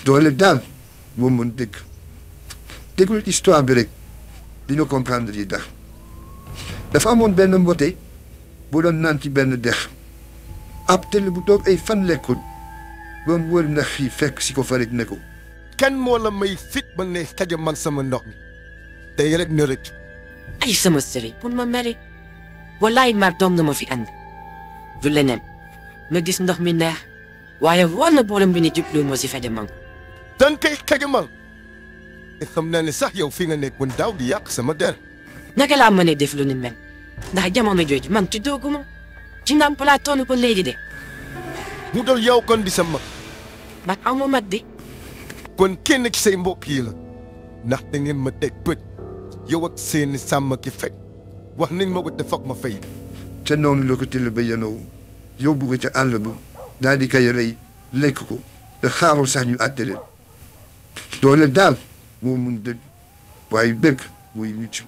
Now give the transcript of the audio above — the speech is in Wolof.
doole daal moo mën dëgg déglu histoire bi rek dina comprendre yi tax dafa amoon benn mbote bu doon naan ci benn dex ab tëll bu toog ay fan lekkul doon wër ndax fii fekk si ko fa rek ne ko kan moo la may fit ba ne xaja man sama ndox mi tey rek ne rek ay sama sëriñ pour ma mere wallaay mar doom na ma fi andi du leneen ma gis ndox mi neex waaye war na borom bi ni jublu ma si fede man dan kay xaja man te xam naa ne sax yow fi nga nekk woon daaw di yàq sama der naka laa mënee def lu ni mel ndax jamono jooju man tuddooguma ci ndam pala toonu ko léegi de mu doon yow kon di sa mag mag aw ma mag di kon kenn ci say mbokk yi la ndax da ngeen ma teg bët yow ak seeni sàmm ki fekk wax nañ ma ko te foog ma fay ca noonu la ko tëll ba yanoo yóbbu ko ca àll ba daal di koy rey lekk ko te xaarul sax ñu àtte leen doole daal moo mun dëgg waaye dëgg muy mucc